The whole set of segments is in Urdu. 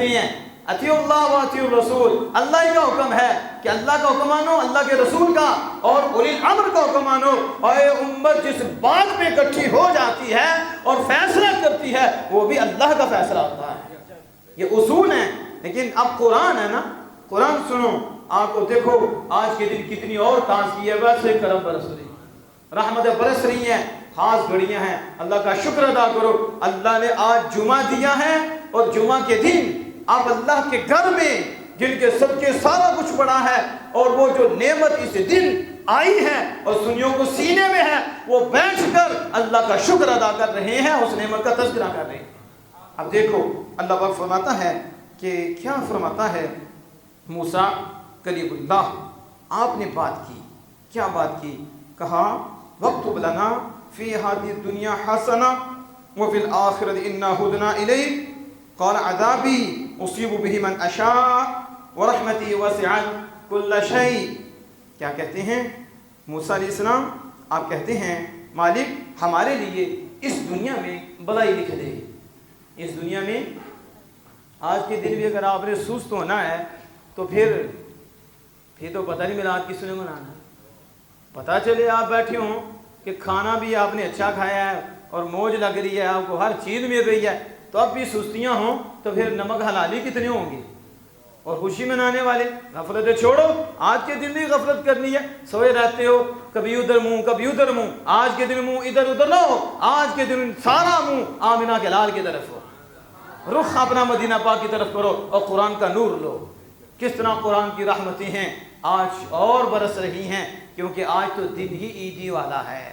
اطیعوا اللہ و اطیعوا الرسول، اللہ ہی کا حکم ہے کہ اللہ کا حکم مانو، اللہ کے رسول کا، اور اولی الامر کا حکم مانو۔ اور یہ امت جس بات پہ اکٹھی ہو جاتی ہے اور فیصلہ کرتی ہے وہ بھی اللہ کا فیصلہ ہوتا ہے۔ یہ اصول ہیں۔ لیکن اب قرآن ہے نا، قرآن سنو، آپ کو دیکھو آج کے دن کتنی اور تازگی ہے، ویسے کرم برس رہی، رحمتیں برس رہی ہیں، خاص گھڑیاں ہیں۔ اللہ کا شکر ادا کرو، اللہ نے آج جمعہ دیا ہے، اور جمعہ کے دن آپ اللہ کے گھر میں جن کے صدقے سارا کچھ پڑا ہے، اور وہ جو نعمت اس دن آئی ہے اور سنیوں کو سینے میں ہے، وہ بیٹھ کر اللہ کا شکر ادا کر رہے ہیں، اس نعمت کا تذکرہ کر رہے ہیں۔ اب دیکھو اللہ پاک فرماتا ہے کہ کیا فرماتا ہے، موسیٰ کلیم اللہ آپ نے بات کی، کیا بات کی؟ کہا وَاكْتُبْ لَنَا فِي هَذِهِ الدُّنْيَا حَسَنَةً وَفِي الْآخِرَةِ إِنَّا هُدْنَا إِلَيْكَ قال عذابی اصیب به من اشاء ورحمتی وسعت کل شیء۔ کیا کہتے ہیں موسیٰ علیہ السلام؟ آپ کہتے ہیں مالک ہمارے لیے اس دنیا میں بلائی لکھ دے۔ اس دنیا میں آج کے دن بھی اگر آپ نے سست ہونا ہے تو پھر تو پتہ نہیں میرا آج کس نے منانا ہے۔ پتہ چلے آپ بیٹھے ہوں کہ کھانا بھی آپ نے اچھا کھایا ہے اور موج لگ رہی ہے، آپ کو ہر چیز مل رہی ہے، تو اب بھی سستیاں ہوں تو پھر نمک حلالی کتنے ہوں گے؟ اور خوشی منانے والے غفلتیں چھوڑو، آج کے دن بھی غفلت کرنی ہے، سوئے رہتے ہو کبھی ادھر منہ کبھی ادھر منہ، آج کے دن منہ ادھر ادھر نہ ہو، آج کے دن سارا منہ آمنہ کے لال کی طرف ہو، رخ اپنا مدینہ پاک کی طرف کرو اور قرآن کا نور لو۔ کس طرح قرآن کی رحمتیں ہیں آج اور برس رہی ہیں، کیونکہ آج تو دن ہی عیدی والا ہے،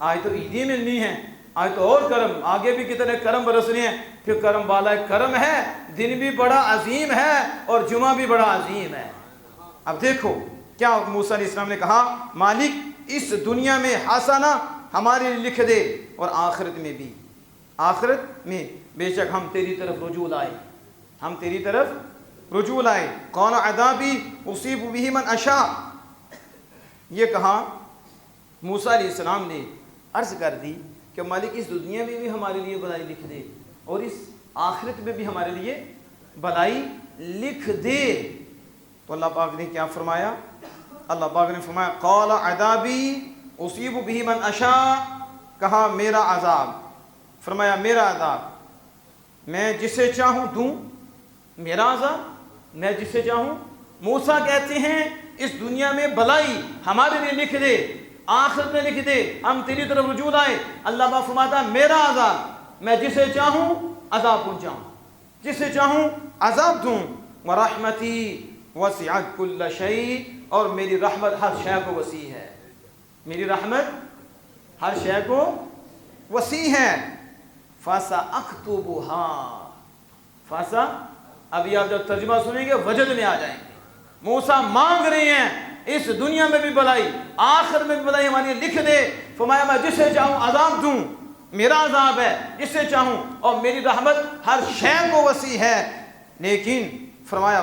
آج تو عیدی ملنی ہے، آج تو اور کرم، آگے بھی کتنے کرم برس رہے ہیں، پھر کرم والا کرم ہے، دن بھی بڑا عظیم ہے اور جمعہ بھی بڑا عظیم ہے۔ اب دیکھو کیا موسیٰ علیہ السلام نے کہا، مالک اس دنیا میں حسنہ ہمارے لیے لکھ دے اور آخرت میں بھی، آخرت میں بے شک ہم تیری طرف رجوع لائے، ہم تیری طرف رجوع لائے۔ قال عذابی اصیب به من اشاء، یہ کہا موسیٰ علیہ السلام نے عرض کر دی کہ مالک اس دنیا میں بھی ہمارے لیے بلائی لکھ دے اور اس آخرت میں بھی ہمارے لیے بلائی لکھ دے۔ تو اللہ پاک نے کیا فرمایا؟ اللہ پاک نے فرمایا قال عذابی اصیب به من اشاء، کہا میرا عذاب، فرمایا میرا عذاب میں جسے چاہوں دوں، میرا عذاب میں جسے چاہوں۔ موسیٰ کہتے ہیں اس دنیا میں بلائی ہمارے لیے لکھ دے، آخرت میں لکھ دے، ہم تیری طرف رجوع آئے۔ اللہ پاک فرماتا میرا عذاب میں جسے چاہوں عذاب پہنچاؤں، جسے چاہوں عذاب دوں۔ ورحمتی وسعت کل شیء، اور میری رحمت ہر شے کو وسیع ہے، میری رحمت ہر شے کو وسیع ہے۔ فَسَأَكْتُبُهَا، فَسَا، ابھی آپ جب ترجمہ سنیں گے وجد میں آ جائیں گے۔ موسیٰ مانگ رہے ہیں اس دنیا میں بھی بلائی، آخر میں بھی بلائی ہماری لکھ دے۔ فرمایا میں جسے چاہوں عذاب دوں، میرا عذاب ہے جسے چاہوں، اور میری رحمت ہر شے کو وسیع ہے۔ لیکن فرمایا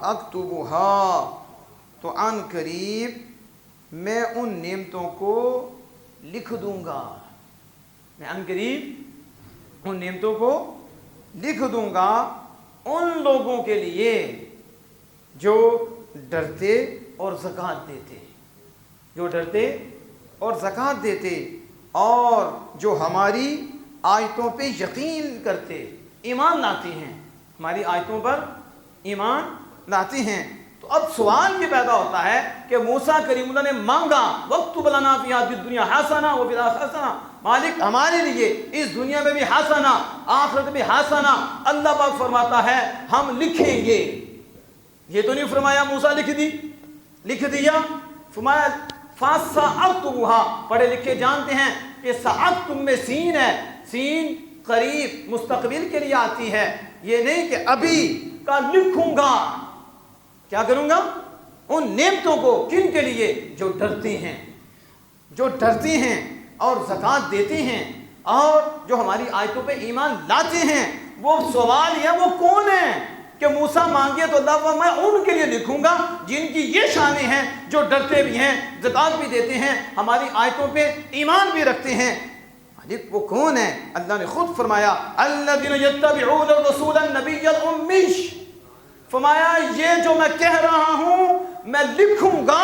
اکتبها، تو عن قریب میں ان نعمتوں کو لکھ دوں گا، میں عن قریب ان نعمتوں کو لکھ دوں گا ان لوگوں کے لیے جو ڈرتے اور زکوٰۃ دیتے، جو ڈرتے اور زکوٰۃ دیتے، اور جو ہماری آیتوں پہ یقین کرتے، ایمان لاتے ہیں، ہماری آیتوں پر ایمان لاتے ہیں۔ تو اب سوال یہ پیدا ہوتا ہے کہ موسیٰ کریم اللہ نے مانگا وَاكْتُبْ لَنَا فِي هَذِهِ الدُّنْيَا حَسَنَةً وَفِي الْآخِرَةِ حَسَنَةً، مالک ہمارے لیے اس دنیا میں بھی حسنہ، آخرت میں حسنہ۔ اللہ پاک فرماتا ہے ہم لکھیں گے، یہ تو نہیں فرمایا موسیٰ لکھ دی، لکھ دیا، فرمایا فَسَأَكْتُبُهَا، پڑھے لکھے جانتے ہیں کہ سَأَكْتُب میں سین ہے، سین قریب مستقبل کے لیے آتی ہے، یہ نہیں کہ ابھی کا لکھوں گا۔ کیا کروں گا؟ ان نعمتوں کو، کن کے لیے؟ جو ڈرتے ہیں، جو ڈرتے ہیں اور زکوٰۃ دیتے ہیں اور جو ہماری آیتوں پہ ایمان لاتے ہیں۔ وہ سوال ہے وہ کون ہیں کہ موسیٰ مانگے تو اللہ میں ان کے لیے لکھوں گا جن کی یہ شانیں ہیں، جو ڈرتے بھی ہیں، زکوٰۃ بھی دیتے ہیں، ہماری آیتوں پہ ایمان بھی رکھتے ہیں۔ مالک وہ کون ہے؟ اللہ نے خود فرمایا الذین یتبعون الرسول النبی الامی، فرمایا یہ جو میں کہہ رہا ہوں میں لکھوں گا،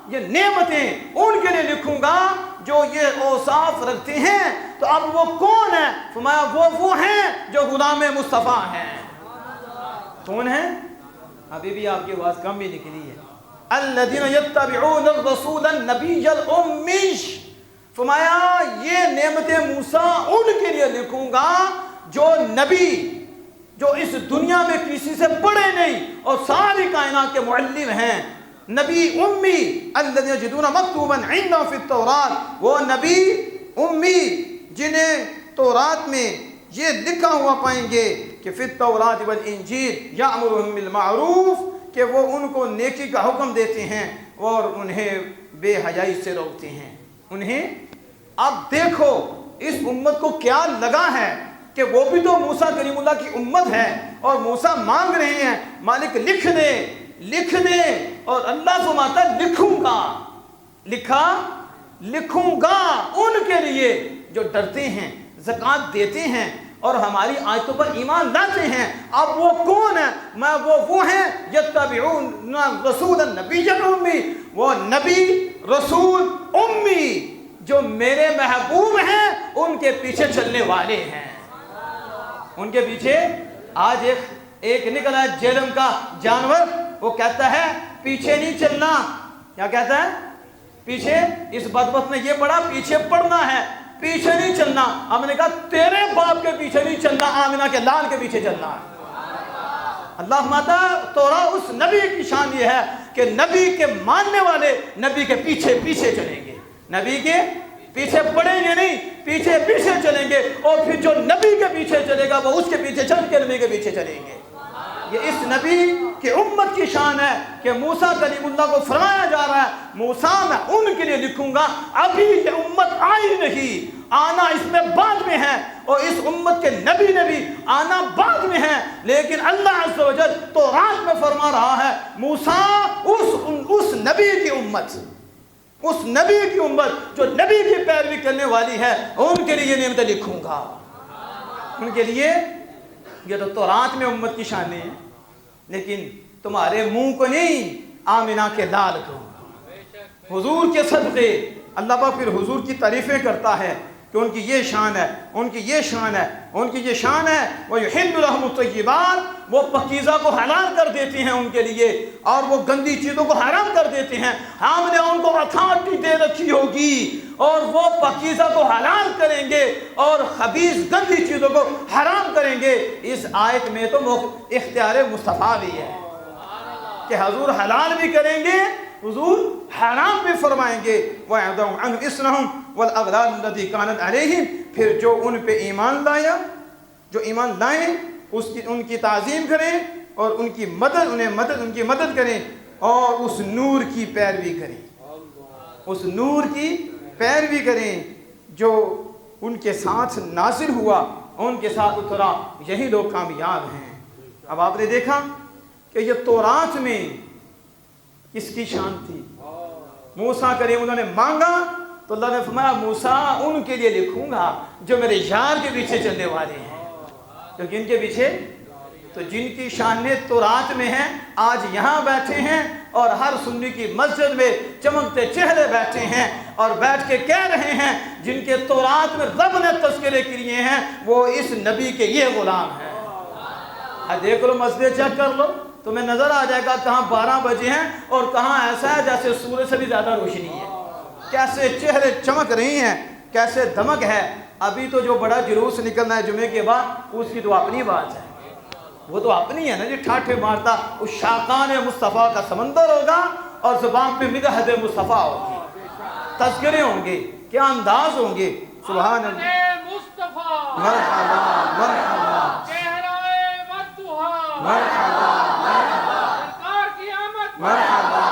یہ نعمتیں ان کے لیے لکھوں گا جو یہ اوصاف رکھتے ہیں۔ تو اب وہ کون ہے؟ فرمایا وہ ہیں جو غلام مصطفیٰ ہیں۔ کون ہیں؟ ابھی بھی آپ کی آواز کم بھی نکلی ہے۔ الذین یتبعون الرسول النبی الامی، فرمایا یہ نعمت موسیٰ ان کے لیے لکھوں گا جو نبی، جو اس دنیا میں کسی سے بڑے نہیں اور ساری کائنات کے معلم ہیں، نبی امی الذین یجدون مکتوبا عندهم فی التوراۃ، وہ نبی امی جنہیں تورات میں یہ لکھا ہوا پائیں گے کہ فی التوراۃ والانجیل یأمرهم بالمعروف، کہ وہ ان کو نیکی کا حکم دیتے ہیں اور انہیں بے حیائی سے روکتے ہیں۔ انہیں اب دیکھو اس امت کو کیا لگا ہے کہ وہ بھی تو موسیٰ کلیم اللہ کی امت ہے، اور موسیٰ مانگ رہے ہیں مالک لکھ دے لکھ دے، اور اللہ فرماتا لکھوں گا، لکھوں گا ان کے لیے جو ڈرتے ہیں، زکوٰۃ دیتے ہیں اور ہماری آیتوں پر ایمان لاتے ہیں۔ اب وہ کون ہے؟ وہ ہیں یتبعون رسول النبی الامی، وہ نبی رسول امی جو میرے محبوب ہیں، ان کے پیچھے چلنے والے ہیں۔ ان کے پیچھے آج ایک نکلا ہے جہنم کا جانور، وہ کہتا ہے پیچھے نہیں چلنا۔ کیا کہتا ہے؟ پیچھے، اس بدبخت نے یہ پڑھا پیچھے پڑھنا ہے، پیچھے نہیں چلنا۔ ہم نے کہا تیرے باپ کے پیچھے نہیں چلنا، آمنہ کے لال کے پیچھے چلنا ہے۔ اللہ ماتا تورا اس نبی کی شان یہ ہے کہ نبی کے ماننے والے نبی کے پیچھے پیچھے چلیں گے، نبی کے پیچھے پڑیں گے نہیں، پیچھے پیچھے چلیں گے، اور پھر جو نبی کے پیچھے چلے گا وہ اس کے پیچھے چل کے نبی کے پیچھے چلیں گے۔ یہ اس نبی کی امت کی شان ہے کہ موسیٰ کلیم اللہ کو فرمایا جا رہا ہے موسیٰ میں ان کے لیے لکھوں گا، ابھی یہ امت آئی نہیں، آنا اس میں بعد میں ہے، اور اس امت کے نبی آنا بعد میں ہے، لیکن اللہ عز و جل تورات میں فرما رہا ہے موسیٰ اس نبی کی امت، اس نبی کی امت جو نبی کی پیروی کرنے والی ہے، ان کے لیے نعمتیں لکھوں گا۔ ان کے لیے یہ تو تورات میں امت کی شانیں ہیں، لیکن تمہارے منہ کو نہیں، آمنہ کے لال کو، حضور کے صدقے۔ اللہ پاک پھر حضور کی تعریفیں کرتا ہے کہ ان کی یہ شان ہے، ان کی یہ شان ہے، ان کی یہ شان ہے، وَيُحِلُّ لَهُمُ الطَّيِّبَاتِ، وہ پاکیزہ کو حلال کر دیتے ہیں ان کے لیے، اور وہ گندی چیزوں کو حرام کر دیتے ہیں۔ ہم نے ان کو اتھارٹی دے رکھی ہوگی، اور وہ پاکیزہ کو حلال کریں گے اور خبیث گندی چیزوں کو حرام کریں گے۔ اس آیت میں تو اختیار مصطفیٰ بھی ہے کہ حضور حلال بھی کریں گے، حضور حرام بھی فرمائیں گے۔ وَيَعْدَوْ عَنْهُ إِسْرَهُمْ وَالْأَغْلَالُ الَّتِي كَانَتْ عَلَيْهِمْ، پھر جو ان پہ ایمان لایا، جو ایمان لائیں ان کی تعظیم کریں اور ان کی مدد کریں، اور اس نور کی پیروی کریں، اس نور کی پیروی کریں جو ان کے ساتھ نازل ہوا، ان کے ساتھ اترا، یہی لوگ کامیاب ہیں۔ اب آپ نے دیکھا کہ یہ تورات میں کس کی شان تھی؟ موسیٰ کریم انہوں نے مانگا تو اللہ نے فرمایا موسیٰ ان کے لیے لکھوں گا جو میرے یار کے پیچھے چلنے والے ہیں۔ تو کن کے پیچھے؟ تو جن کی شانیں تورات میں ہیں، آج یہاں بیٹھے ہیں اور ہر سنی کی مسجد میں چمکتے چہرے بیٹھے ہیں اور بیٹھ کے کہہ رہے ہیں جن کے تورات میں رب نے تذکرے کیے ہیں وہ اس نبی کے یہ غلام ہیں۔ دیکھ لو مسجد چیک کر لو، تمہیں نظر آ جائے گا کہاں 12 بجے ہیں اور کہاں ایسا ہے جیسے سورج سے بھی زیادہ روشنی ہے، کیسے چہرے چمک رہی ہیں، کیسے دمک ہے۔ ابھی تو جو بڑا جلوس نکلنا ہے جمعے کے بعد، اس کی تو اپنی بات ہے، وہ تو اپنی ہے نا جی، ٹھاٹھے مارتا اس شاقان مصطفیٰ کا سمندر ہوگا اور زبان پہ مدحت مصطفیٰ ہوگی، تذکرے ہوں گے، کیا انداز ہوں گے۔ سبحان اللہ، مرحبا مرحبا، مرحبا سرکار کی آمد، مرحبا،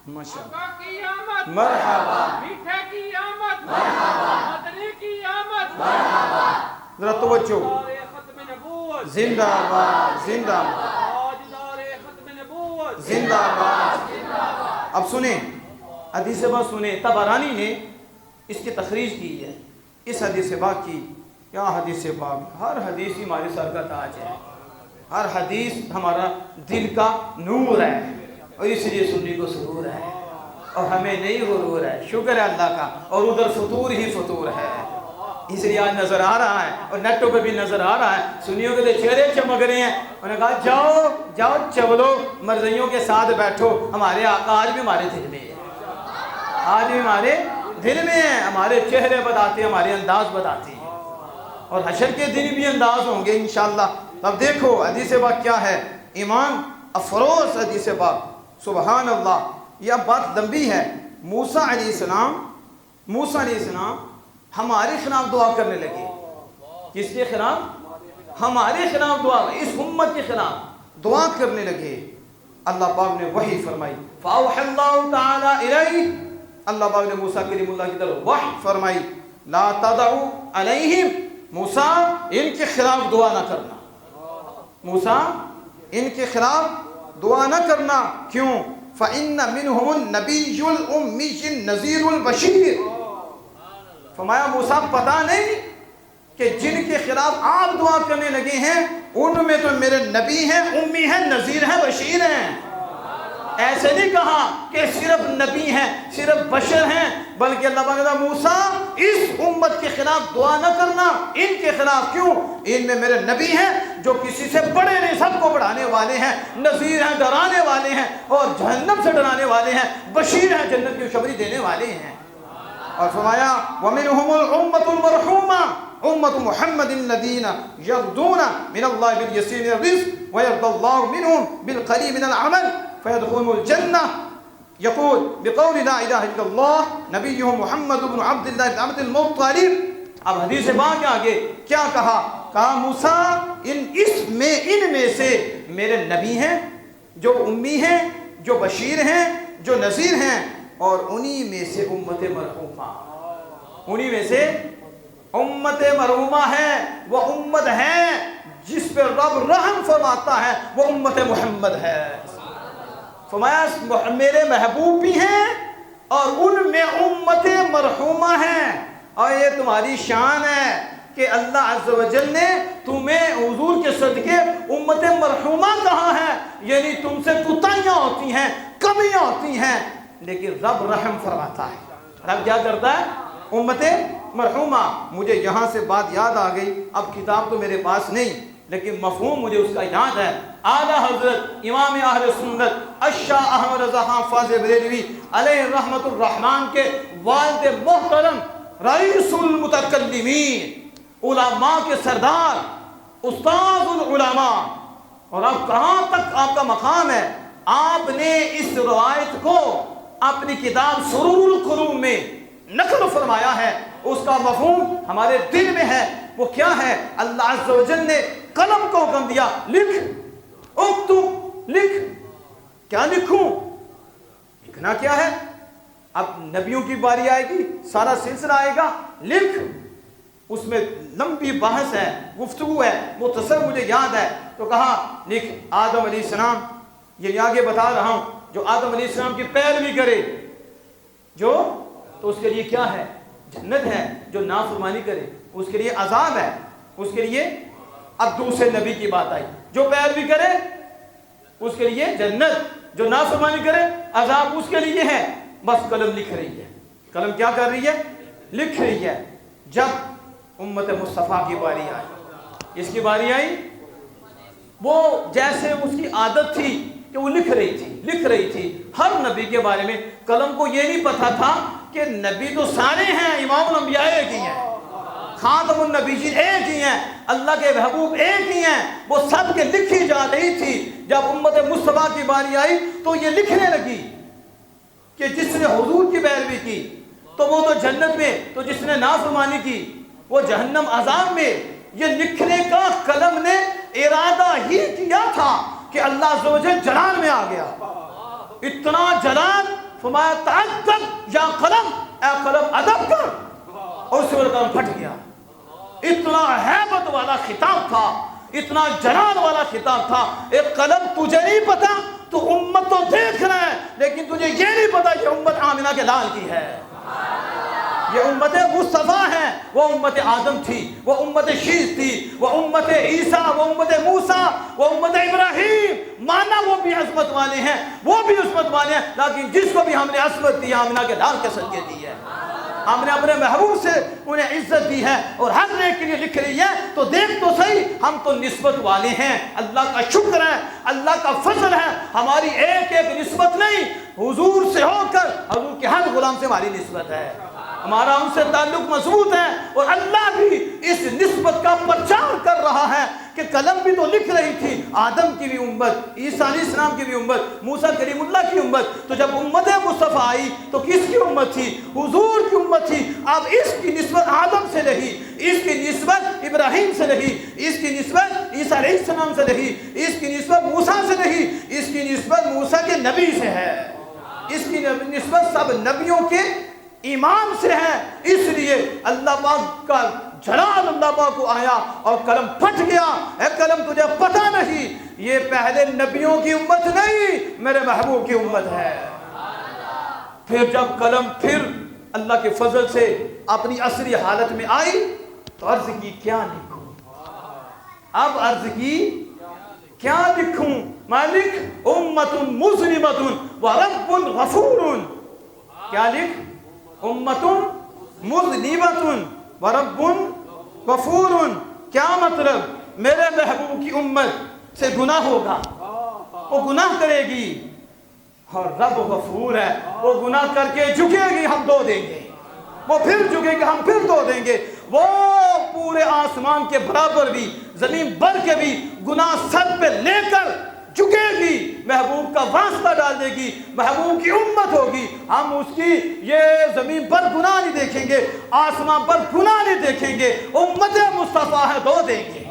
ماشاءاللہ، مرحبا، میٹھے کی آمد، مرحبا، مدنی کی آمد، مرحبا۔ ذرا توجہ، ختم نبوت، زندہ باد، زندہ باد، تاجدار ختم نبوت، زندہ باد۔ اب سنیں حدیث بات سنیں، طبرانی نے اس کی تخریج کی ہے اس حدیث پاک کی، کیا حدیث پاک، ہر حدیث ہی ہمارے سر کا تاج ہے، ہر حدیث ہمارا دل کا نور ہے، اور اس لیے سنی کو سرور ہے اور ہمیں نہیں غرور ہے، شکر ہے اللہ کا، اور ادھر فطور ہی فطور ہے، اس لیے آج نظر آ رہا ہے اور نیٹوں پہ بھی نظر آ رہا ہے، سنیوں کے چہرے چمک رہے ہیں، انہوں نے کہا جاؤ جاؤ چلو مرضیوں کے ساتھ بیٹھو، ہمارے آقا آج بھی ہمارے دل میں ہے، آج بھی ہمارے دل میں ہیں، ہمارے چہرے بتاتے ہیں، ہمارے انداز بتاتے ہیں، اور حشر کے دن بھی انداز ہوں گے انشاءاللہ۔ اب دیکھو حدیث پاک کیا ہے، ایمان افروز حدیث پاک، سبحان اللہ۔ یہ بات لمبی ہے۔ موسیٰ علیہ السلام ہمارے خلاف دعا کرنے لگے، کس کے خلاف؟ ہمارے خلاف دعا، اس امت کے خلاف دعا کرنے لگے۔ اللہ پاک نے وحی فرمائی، فَأَوْحَى اللَّهُ تَعَالَى إِلَيْهِ، اللہ پاک نے موسیٰ کلیم اللہ کی طرف وحی فرمائی، لا تدعو علیہم، موسیٰ ان کے خلاف دعا نہ کرنا، موسیٰ ان کے خلاف دعا نہ کرنا، کیوں؟ فَإِنَّ مِنْهُمُ النَّبِيُّ الْأُمِّيُّ النَّذِيرُ الْبَشِيرُ، فرمایا موسیٰ پتہ نہیں کہ جن کے خلاف آپ دعا کرنے لگے ہیں ان میں تو میرے نبی ہیں، امی ہیں، نذیر ہیں، بشیر ہیں۔ ایسے نہیں کہا کہ صرف نبی ہیں، صرف بشر ہیں، بلکہ اللہ پاک نے موسیٰ اس امت کے خلاف دعا نہ کرنا، ان کے خلاف، کیوں؟ ان میں میرے نبی ہیں جو کسی سے بڑے نہیں، سب کو بڑھانے والے ہیں، نذیر ہیں، ڈرانے والے ہیں، اور جہنم سے ڈرانے والے ہیں، بشیر ہیں، جنت کی خوشخبری دینے والے ہیں۔ اور فرمایا وَمِنْهُمُ الْأُمَّةُ الْمَرْحُومَةُ أُمَّةُ مُحَمَّدٍ الَّذِينَ يَرْضُونَ مِنَ اللَّهِ بِالْيَسِيرِ مِنَ الرِّزْقِ وَيَرْضَى اللَّهُ مِنْهُمْ بِالْقَلِيلِ مِنَ الْعَمَلِ فَيَدْخُلُونَ الْجَنَّةَ يقول بقول لا الہ الا اللہ نبیہ محمد بن عبد اللہ بن عبد المطلب۔ اب حدیث پاک آگے کیا کہا موسیٰ ان میں سے میرے نبی ہیں جو امی ہیں، جو بشیر ہیں، جو نذیر ہیں، اور انہی میں سے امت مرحومہ، انہی میں سے امت مرحومہ ہے، وہ امت ہے جس پہ رب رحم فرماتا ہے، وہ امت محمد ہے۔ فرمایا میرے محبوب بھی ہیں اور ان میں امت مرحومہ ہیں، اور یہ تمہاری شان ہے کہ اللہ عز و جل نے تمہیں حضور کے صدقے امت مرحومہ کہا ہے، یعنی تم سے کوتاہیاں ہوتی ہیں، کمیاں ہوتی ہیں، لیکن رب رحم فرماتا ہے۔ رب کیا کرتا ہے؟ امت مرحومہ۔ مجھے یہاں سے بات یاد آ گئی، اب کتاب تو میرے پاس نہیں لیکن مفہوم مجھے اس کا یاد ہے۔ اعلیٰ حضرت امام اہل سنت الشاہ احمد رضا خان فاضل بریلوی علیہ رحمت الرحمن کے والد محترم رئیس المتکلمین، علماء کے سردار، استاذ العلماء، اور اب کہاں تک آپ کا مقام ہے، آپ نے اس روایت کو اپنی کتاب سرور القلوب میں نقل فرمایا ہے۔ اس کا مفہوم ہمارے دل میں ہے، وہ کیا ہے؟ اللہ عز و جل نے قلم کو حکم دیا، لکھ، اکتب، لکھ۔ کیا لکھوں؟ لکھنا کیا ہے؟ اب نبیوں کی باری آئے گی، سارا سلسلہ آئے گا، لکھ۔ اس میں لمبی بحث ہے، گفتگو ہے، مختصر مجھے یاد ہے، تو کہا لکھ آدم علیہ السلام، یہ آگے بتا رہا ہوں، جو آدم علیہ السلام کی پیروی کرے جو، تو اس کے لیے کیا ہے؟ جنت ہے۔ جو نافرمانی کرے اس کے لیے عذاب ہے، اس کے لیے۔ اب دوسرے نبی کی بات آئی، جو پیروی کرے اس کے لیے جنت، جو نافرمانی کرے عذاب اس کے لیے ہے۔ بس قلم لکھ رہی ہے، قلم کیا کر رہی ہے؟ لکھ رہی ہے۔ جب امت مصطفیٰ کی باری آئی، اس کی باری آئی، وہ جیسے اس کی عادت تھی کہ وہ لکھ رہی تھی ہر نبی کے بارے میں۔ قلم کو یہ نہیں پتا تھا کہ نبی تو سارے ہیں، امام الانبیاء ایک ہی ہیں، خاتم النبیین ایک ہی ہیں، اللہ کے محبوب ایک ہی ہیں، وہ سب کے لکھی جا رہی تھی۔ جب امت مصطفیٰ کی باری آئی تو یہ لکھنے لگی کہ جس نے حضور کی پیروی کی تو وہ تو جنت میں، تو جس نے نافرمانی کی وہ جہنم عذاب میں۔ یہ لکھنے کا قلم نے ارادہ ہی کیا تھا کہ اللہ عز و جل جلال میں آ گیا، اتنا جلال، فرمایا تعدد یا قلم، اے قلم ادب کر، اور اس وقت قلم پھٹ گیا۔ اتنا ہیبت والا خطاب تھا، اتنا جلال والا خطاب تھا۔ ایک قلم تجھے نہیں پتا، تو امت تو دیکھ رہا ہے، لیکن تجھے یہ نہیں پتا کہ امت آمنہ کے لال کی ہے۔ یہ امت مصطفیٰ ہے، وہ امت آدم تھی، وہ امت شیش تھی، وہ امت عیسیٰ، وہ امت موسیٰ، وہ امت ابراہیم، مانا وہ بھی عظمت والے ہیں، وہ بھی عظمت والے ہیں، لیکن جس کو بھی ہم نے عظمت دی آمنہ کے لال کے صدقے دی ہے، ہم نے اپنے محبوب سے انہیں عزت دی ہے، اور ہر ایک کے لیے لکھ رہی ہے تو دیکھ تو صحیح، ہم تو نسبت والے ہیں، اللہ کا شکر ہے، اللہ کا فضل ہے، ہماری ایک ایک نسبت نہیں، حضور سے ہو کر حضور کے ہر غلام سے ہماری نسبت ہے، ہمارا ان سے تعلق مضبوط ہے، اور اللہ بھی اس نسبت کا پرچار کر رہا ہے کہ قلم بھی تو لکھ رہی تھی آدم کی بھی امت، عیسیٰ علیہ السلام کی بھی امت، موسیٰ کلیم اللہ کی امت، تو جب امت مصطفیٰ آئی تو کس کی امت تھی؟ حضور کی امت تھی، اب اس کی نسبت آدم سے نہیں، اس کی نسبت ابراہیم سے نہیں، اس کی نسبت عیسیٰ علیہ السلام سے نہیں، اس کی نسبت موسیٰ سے نہیں، اس کی نسبت موسیٰ کے نبی سے ہے، اس کی نسبت سب نبیوں کے امام سے ہے، اس لیے اللہ پاک کا جلال اللہ پاک کو آیا اور قلم پھٹ گیا، اے قلم تجھے پتہ نہیں یہ پہلے نبیوں کی امت نہیں میرے محبوب کی امت ہے۔ پھر جب قلم پھر اللہ کے فضل سے اپنی اصلی حالت میں آئی تو عرض کی کیا لکھوں، اب عرض کی کیا لکھوں، مالک امت مذنبۃ ورب غفور، کیا لکھ؟ امت مذنبۃ ورب غفور، کیا مطلب؟ میرے محبوب کی امت سے گناہ ہوگا، وہ گناہ کرے گی، اور رب غفور ہے، وہ گناہ کر کے جھکے گی ہم دو دیں گے، وہ پھر جھکے گی ہم پھر دو دیں گے، وہ پورے آسمان کے برابر بھی زمین بھر کے بھی گناہ سر پہ لے کر جھکے گی، محبوب کا واسطہ ڈال دے گی، محبوب کی امت ہوگی، ہم اس کی یہ زمین پر گناہ نہیں دیکھیں گے، آسمان پر گناہ نہیں دیکھیں گے، امت مصطفیٰ ہے دو دیں گے،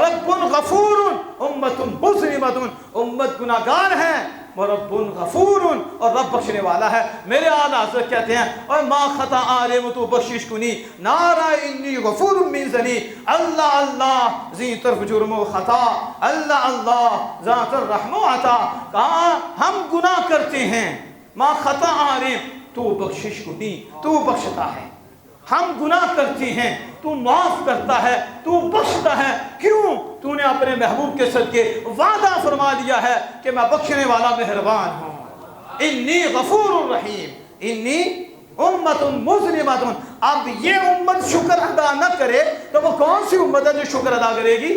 رب غفور امت مذنبۃ، امت گناہگار ہے، رب غفور اور رب بخشنے والا ہے۔ میرے اعلیٰ حضرت کہتے ہیں اور ما خطا عالم تو بخشش کنی نارا انی غفور من ذنی، اللہ اللہ ذی طرف جرم و خطا، اللہ اللہ ذات الرحم و عطا، کہا ہم گناہ کرتے ہیں، ما خطا عالم تو بخشش کنی، تو بخشتا ہے، ہم گناہ کرتے ہیں تو معاف کرتا ہے، تو بخشتا ہے، کیوں؟ تو نے اپنے محبوب کے صدقے وعدہ فرما لیا ہے کہ میں بخشنے والا مہربان ہوں، انی غفور الرحیم، انی امت مذنبۃ۔ اب یہ امت شکر ادا نہ کرے تو وہ کون سی امت ہے جو شکر ادا کرے گی؟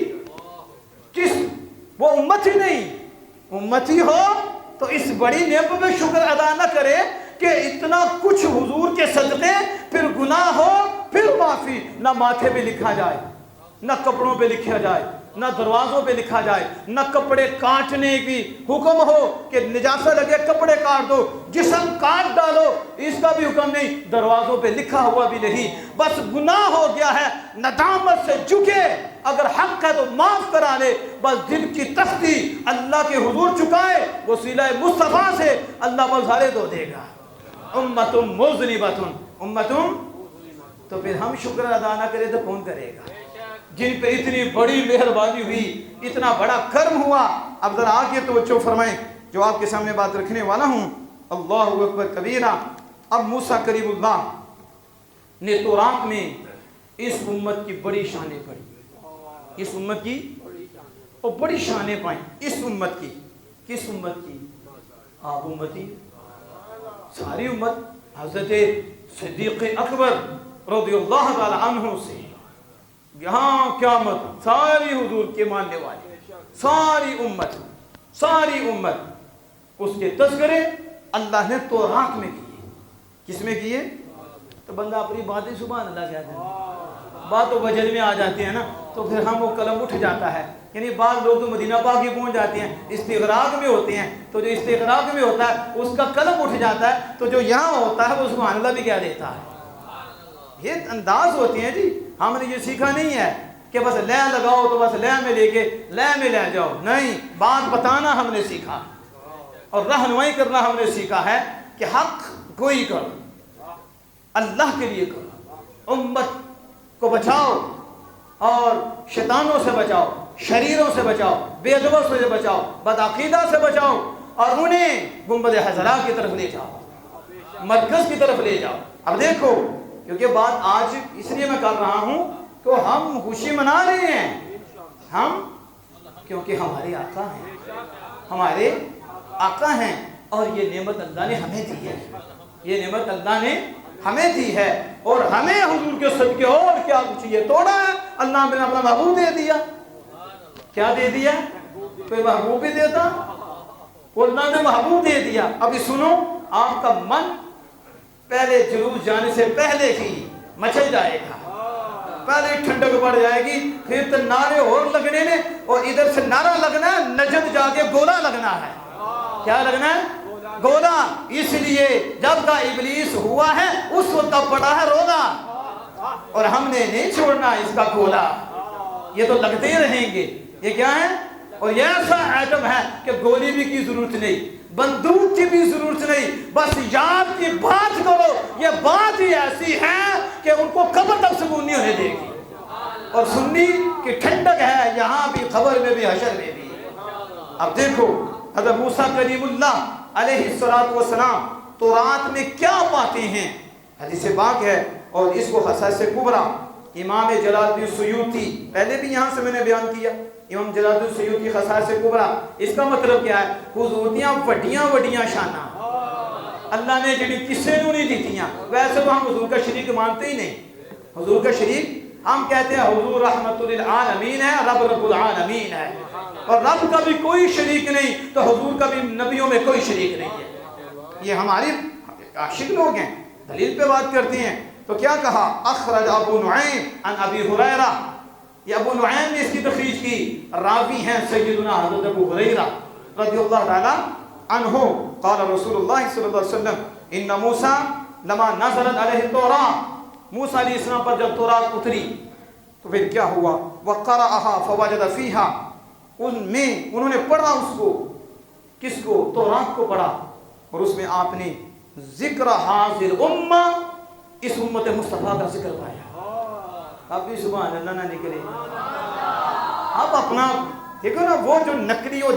کس؟ وہ امت ہی نہیں، امت ہی ہو تو اس بڑی نعمت میں شکر ادا نہ کرے کہ اتنا کچھ حضور کے صدقے، پھر گناہ ہو پھر معافی، نہ ماتھے پہ لکھا جائے، نہ کپڑوں پہ لکھا جائے، نہ دروازوں پہ لکھا جائے، نہ کپڑے کاٹنے کی حکم ہو کہ نجاست لگے کپڑے کاٹ دو، جسم کاٹ ڈالو، اس کا بھی حکم نہیں، دروازوں پہ لکھا ہوا بھی نہیں، بس گناہ ہو گیا ہے، ندامت سے جھکے، اگر حق ہے تو معاف کرا لے، بس دل کی تختی اللہ کے حضور چکائے، وسیلہ مصطفیٰ سے اللہ بازارے دو دے گا۔ امت مذنبۃ، امت، تو پھر ہم شکر ادا نہ کرے تو کون کرے گا؟ جن پہ اتنی بڑی مہربانی ہوئی، اتنا بڑا کرم ہوا۔ اب ذرا آگے توجہ فرمائیں، جو آپ کے سامنے بات رکھنے والا ہوں، اللہ اکبر کبیرہ۔ اب موسیٰ کریم اللہ نے توراۃ میں اس امت کی بڑی شانیں پڑھی، اس امت کی اور بڑی شانیں پائیں، اس امت کی، کس امت کی؟ آپ امتی، ساری امت، حضرت صدیق اکبر رضی اللہ تعالی عنہ سے یہاں قیامت ساری حضور کے ماننے والے، ساری امت اس کے تذکرے اللہ نے توراۃ میں کیے۔ کس میں کیے؟ تو بندہ اپنی باتیں سبحان اللہ کہتا ہے، بات و وجل میں آ جاتی ہے نا، تو پھر ہم وہ قلم اٹھ جاتا ہے، یعنی بعض لوگ تو مدینہ پاک ہی پہنچ جاتے ہیں، استغراق میں ہوتے ہیں، تو جو استغراق میں ہوتا ہے اس کا قلم اٹھ جاتا ہے، تو جو یہاں ہوتا ہے وہ سبحان اللہ بھی کہہ دیتا ہے۔ یہ انداز ہوتے ہیں جی، ہم نے یہ سیکھا نہیں ہے کہ بس لے لگاؤ تو بس لے میں لے کے لے میں لے جاؤ، نہیں، بات بتانا ہم نے سیکھا اور رہنمائی کرنا ہم نے سیکھا ہے کہ حق کوئی کرو، اللہ کے لیے کرو، امت کو بچاؤ اور شیطانوں سے بچاؤ، شریروں سے بچاؤ، بے ادبوں سے بچاؤ، بدعقیدہ سے بچاؤ اور انہیں گنبد حضرا کی طرف لے جاؤ۔ مرکز کی طرف لے جاؤ. اب دیکھو کیونکہ بات آج اس لیے میں کر رہا ہوں کہ ہم خوشی منا رہے ہیں ہم کیونکہ ہمارے آقا ہیں, ہمارے آقا ہیں, اور یہ نعمت اللہ نے ہمیں دی ہے, یہ نعمت اللہ نے ہمیں دی ہے, اور ہمیں حضور کے صدقے اور کیا کچھ یہ توڑا ہے. اللہ نے اپنا محبوب دے دیا. کیا دے دیا؟ کوئی محبوب بھی دیتا, اللہ نے محبوب دے دیا. ابھی سنو, آپ کا من پہلے جلوس جانے سے پہلے ہی مچل جائے گا, پہلے ٹھنڈک پڑ جائے گی, پھر تو نعرے اور لگنے نے, اور ادھر سے نعرہ لگنا ہے, نجد جا کے گولا لگنا ہے. کیا لگنا ہے؟ گولا. اس لیے جب کا ابلیس ہوا ہے اس وقت تب پڑا ہے روزہ, اور ہم نے نہیں چھوڑنا اس کا گولا, یہ تو لگتے ہی رہیں گے. یہ کیا ہے؟ اور یہ ایسا ایٹم ہے کہ گولی بھی کی ضرورت نہیں, بندوق کی بھی ضرورت نہیں, بس یاد کی بات کرو. یہ بات ہی ایسی ہے کہ ان کو قبر تک سکون نہیں ہونے دے گی, اور سنی کہ ٹھنڈک ہے یہاں بھی, خبر میں بھی, حشر میں بھی. اب دیکھو حضرت موسیٰ کلیم اللہ علیہ السلام تورات میں کیا پاتے ہیں. حدیث پاک ہے, اور اس کو خصائص کبریٰ امام جلال الدین سیوطی, پہلے بھی یہاں سے میں نے بیان کیا, امام جلال الدین سیوطی خصائص کبریٰ, اس کا مطلب کیا ہے؟ حضوریاں وڈیاں وڈیاں شانہ اللہ نے جنہیں کسے نو نہیں دیتیاں. ویسے تو ہم حضور کا شریک مانتے ہی نہیں. حضور کا شریک ہم کہتے ہیں حضور رحمت للعالمین ہے, رب رب العالمین ہے, اور رب کا بھی کوئی شریک نہیں, تو حضور کا بھی نبیوں میں کوئی شریک نہیں ہے. یہ ہماری عاشق لوگ ہیں, دلیل پہ بات کرتے ہیں. تو کیا کہا؟ اخرج ابو نعیم عن ابی ہریرہ, یہ ابو نعیم نے اس کی تخریج کی, راوی ہیں سیدنا حضرت ابو ہریرہ رضی اللہ تعالی عنہ. قال رسول اللہ صلی اللہ علیہ وسلم ان موسیٰ لما نزلت علیہ التوراۃ, موسیٰ علیہ السلام پر جب تورات اتری تو پھر کیا ہوا؟ وَقَرَأَهَا فَوَجَدَ فِيهَا, ان میں انہوں نے پڑھا اس کو, کس کو؟ تورات کو پڑھا, اور اس میں آپ نے ذکر حاضر امہ, اس امت مصطفیٰ کا ذکر پایا. اب بھی سبحان اللہ نہ نکلے. اب اپنا دیکھو نا, وہ جو نکلی اور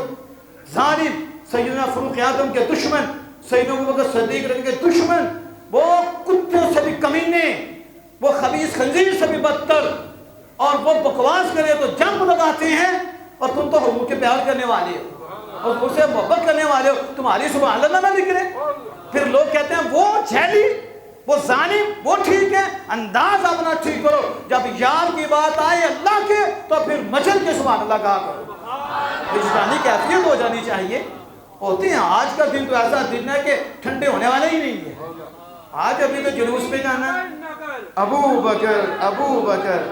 ظالم سیدنا فاروق اعظم کے دشمن, سیدنا ابوبکر صدیق رضی اللہ عنہ کے دشمن, وہ کتے سے بھی کمینے, وہ خبیث خنزیر سے بھی بدتر, اور وہ بکواس کرے تو جنگ لگاتے ہیں, اور تم تو حضور کے پیار کرنے والے ہو, اور حضور سے محبت کرنے والے ہو, تمہاری سبحان اللہ نہ نکلے. پھر لوگ کہتے ہیں وہ جھیلی, وہ ظالم, وہ ٹھیک ہے, انداز اپنا ٹھیک کرو, جب یار کی بات آئے اللہ کے تو پھر مچل کے سبحان اللہ کہا کرو. وجدانی کیفیت ہو جانی چاہیے. ہوتے ہیں, آج کا دن تو ایسا دن ہے کہ ٹھنڈے ہونے والے ہی نہیں ہے. آج ابھی تو جلوس پہ جانا ہے, ابو بکر ابو بکر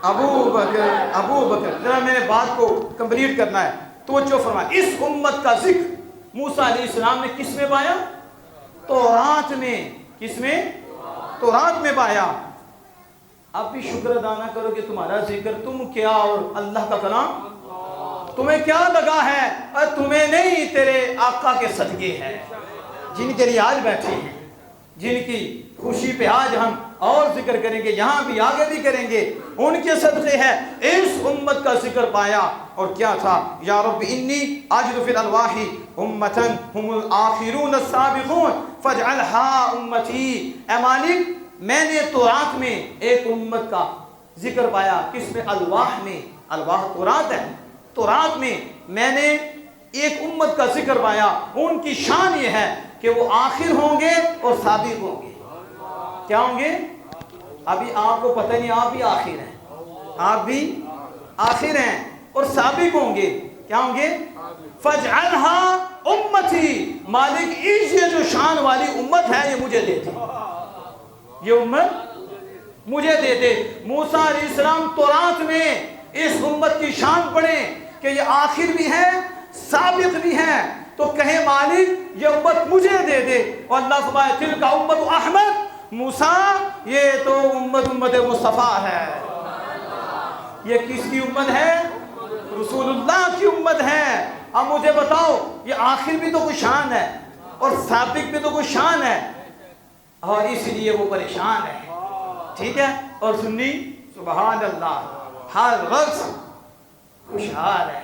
ابو بکر ابو بکر. ذرا میں نے بات کو کمپلیٹ کرنا ہے, توجہ فرمائیں. اس امت کا ذکر موسیٰ علیہ السلام نے کس میں پایا؟ تورات میں. کس میں؟ تورات میں پایا. اب بھی شکر ادا نہ کرو کہ تمہارا ذکر تم کیا اور اللہ کا کلام تمہیں کیا لگا ہے, اور تمہیں نہیں, تیرے آقا کے صدقے ہے جن کے لیے آج بیٹھے ہیں, جن کی خوشی پہ آج ہم اور ذکر کریں گے, یہاں بھی آگے بھی کریں گے, ان کے صدقے ہے. اس امت کا ذکر پایا, اور کیا تھا؟ یا رب انی اجد فی الالواح امتا هم الآخرون السابقون فاجعلها امتی. اے مالک, میں نے تورات میں ایک امت کا ذکر پایا. کس میں؟ الواح میں. الواح تورات ہے. تورات میں میں نے ایک امت کا ذکر پایا. ان کی شان یہ ہے کہ وہ آخر ہوں گے اور سابق ہوں گے. کیا ہوں گے؟ ابھی آپ کو پتہ نہیں, آپ بھی آخر ہیں, آپ بھی آخر ہیں, اور سابق ہوں گے. کیا ہوں گے؟ فَاجْعَلْهَا امتی. مالک یہ جو شان والی امت ہے یہ مجھے دے دے, یہ امت مجھے دے دے. موسیٰ علیہ السلام تورات میں اس امت کی شان پڑھیں کہ یہ آخر بھی ہے, سابق بھی ہے, تو کہیں مالک یہ امت مجھے دے دے. اور اللہ فرمائے تلک امت احمد. موسیٰ یہ تو امت مصطفیٰ ہے. یہ کس کی امت ہے؟ رسول اللہ کی امت ہے. اب مجھے بتاؤ, یہ آخر بھی تو کوئی شان ہے, اور سابق بھی تو کوئی شان ہے, اور اس لیے وہ پریشان ہے. ٹھیک ہے, اور سنی سبحان اللہ ہر وقت خوشحال ہے.